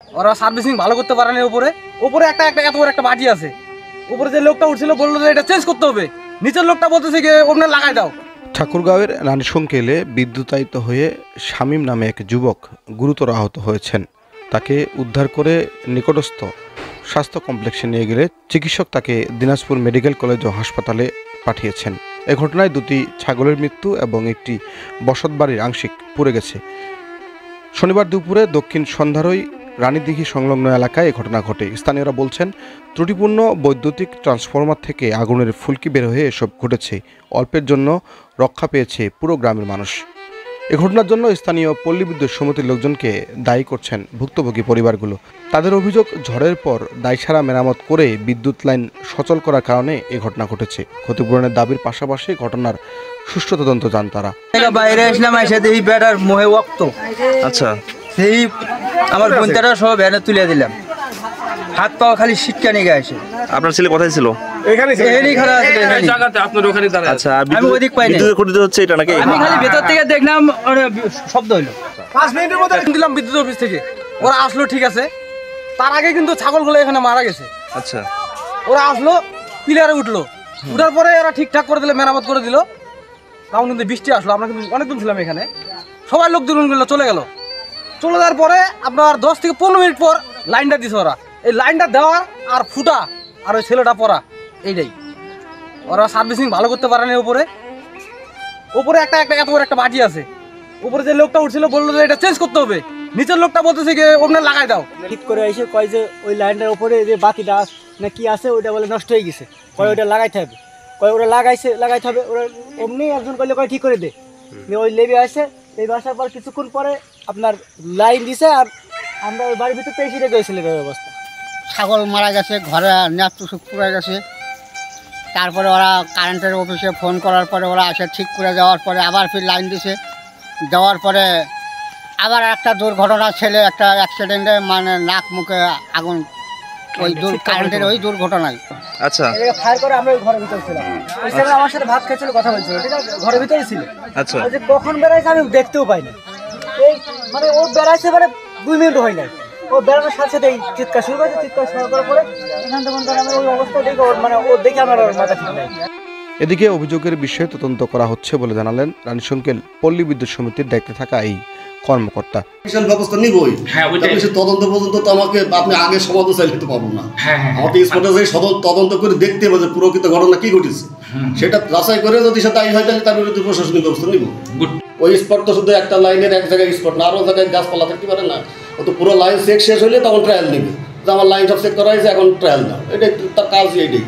ওরা সার্ভিসিং ভালো করতে পারে না। উপরে উপরে একটা একটা এত বড় একটা বাটি আছে, উপরে যে লোকটা উঠছিল বললো যে এটা চেঞ্জ করতে হবে, নিচের লোকটা বলতেছে কি ওখানে লাগাই দাও। ঠাকুরগাঁওয়ের রানীশংকেলে বিদ্যুতায়িত হয়ে শামীম নামে এক যুবক গুরুতর আহত হয়েছেন। তাকে উদ্ধার করে নিকটস্থ স্বাস্থ্য কমপ্লেক্সে নিয়ে গেলে চিকিৎসক তাকে দিনাজপুর মেডিকেল কলেজ ও হাসপাতালে পাঠিয়েছেন। এ ঘটনায় দুটি ছাগলের মৃত্যু এবং একটি বসতবাড়ির আংশিক পুড়ে গেছে। শনিবার দুপুরে দক্ষিণ সন্ধ্যারই রানীদিঘি সংলগ্ন এলাকায় এ ঘটনা ঘটে। স্থানীয়রা বলছেন, ত্রুটিপূর্ণ বৈদ্যুতিক ট্রান্সফরমার থেকে আগুনের ফুলকি বের হয়ে এসব ঘটেছে। অল্পের জন্য রক্ষা পেয়েছে পুরো গ্রামের মানুষ। এ ঘটনার জন্য স্থানীয় পল্লী বিদ্যুৎ সমিতির লোকজনকে দায়ী করছেন ভুক্তভোগী পরিবারগুলো। তাদের অভিযোগ, ঝড়ের পর দায়সারা মেরামত করে বিদ্যুৎ লাইন সচল করার কারণে এ ঘটনা ঘটেছে। ক্ষতিপূরণের দাবির পাশাপাশি ঘটনার সুষ্ঠু তদন্ত চান তারা। বাইরে আসলাম, এসে দেখি ব্যাটার মোহে ওক্ত। আচ্ছা, সেই আমার বোনটারা সব ভ্যানে তুলে দিলাম, হাত পাওয়া খালি শীতকানি গায়ে। আপনার ছেলে কোথায় ছিল? আচ্ছা, আমি ওদিক পাইনি, ক্ষতি হচ্ছে এটা নাকি? আমি খালি ভেতর থেকে দেখলাম শব্দ হইলো। 5 মিনিটের মধ্যে দিলাম বিদ্যুৎ অফিস থেকে, ওরা আসলো ঠিক আছে। তার আগে কিন্তু ছাগলগুলো এখানে মারা গেছে। আচ্ছা, ওরা আসলো, পিলারে উঠলো, উঠার পরে ওরা ঠিকঠাক করে দিলে, মেরামত করে দিল। তখন কিন্তু বৃষ্টি আসলো, আমরা কিন্তু অনেকদিন ছিলাম এখানে, সবাই লোকজনগুলো চলে গেল। চলে যাওয়ার পরে আপনার 10 থেকে 15 মিনিট পর লাইনটা দিছে ওরা। এই লাইনটা দেওয়া আর ফুটা আর ওই ছেলেটা পড়া, এইটাই। ওরা সার্ভিসিং ভালো করতে পারে না। উপরে উপরে একটা একটা এত বড় একটা বাটি আছে, উপরে যে লোকটা উঠছিল বললো যে এটা চেঞ্জ করতে হবে, নিচের লোকটা বলতেছে কি ওখানে লাগাই দাও। ঠিক করে এসে কয় যে ওই লাইনটার উপরে যে বাতিটা না কি আছে ওইটা বলে নষ্ট হয়ে গেছে, কয় ওইটা লাগাইতে হবে। কয় ওরা লাগাইতে হবে, ওরা অমনি একজন করলে কয় ঠিক করে দে। ওই লেবে আসে, লেবে আসার পর কিছুক্ষণ পরে আপনার লাইন দিছে। আর আমরা ওই বাড়ির ভিতরে এসে রেখে ছেলেটার অবস্থা। ছাগল মারা গেছে, ঘরে নেপটুসুপ পুড়ে গেছে। তারপরে ওরা কারেন্টের অফিসে ফোন করার পরে ওরা এসে ঠিক করে যাওয়ার পরে আবার ফির লাইন দিছে। দেওয়ার পরে আবার একটা দুর্ঘটনা, ছেলে একটা অ্যাক্সিডেন্টে মানে নাক মুখে আগুন, ওই কারেন্টের ওই দুর্ঘটনায়। আচ্ছা, ফায়ার করে আমরা ওই ঘরের ভিতরে ছিলাম। ওই ছেলে আমার সাথে ভাত খেয়েছিল, কথা বলছিল, ঠিক আছে, ঘরের ভিতরেই ছিল। আচ্ছা, ওই যে কখন বেড়াইছে আমি দেখতেও পাইনি। এই মানে ও বেড়াইছে মানে 2 মিনিট হয় নাই, ও বেড়ানোর সাথে সাথে চিৎকার শুরু করেছে। চিৎকার শুরু করার পরে এখান থেকে আমি ওই অবস্থা দেখে মানে ও দেখে আমার মাথা ঠিক নাই। এদিকে অভিযোগের বিষয়ে তদন্ত করা হচ্ছে বলে জানালেন রানীশংকেল পল্লী বিদ্যুৎ সমিতির দায়িত্বে থাকা এই কর্মকর্তা। বিশাল ব্যবস্থা নিবই, তদন্ত পর্যন্ত তো আমাকে আপনি আগে সমাধান চাইলে তো পাবো না। আমাকে স্পটে যাই তদন্ত করে দেখতে হবে যে প্রকৃত ঘটনা কি ঘটেছে, সেটা যাচাই করে যদি সে দায়ী হয় তাহলে তার বিরুদ্ধে প্রশাসনিক ব্যবস্থা নিব। ওই স্পট তো শুধু একটা লাইনের এক জায়গায় স্পট না, আরো জায়গায় গাছপালা থাকতে পারে না। ও তো পুরো লাইন চেক শেষ হলে তখন ট্রায়াল নেবে, যে আমার লাইন সব চেক করা হয়েছে, এখন ট্রায়াল দাও। এটাই তার কাজ, এইটাই।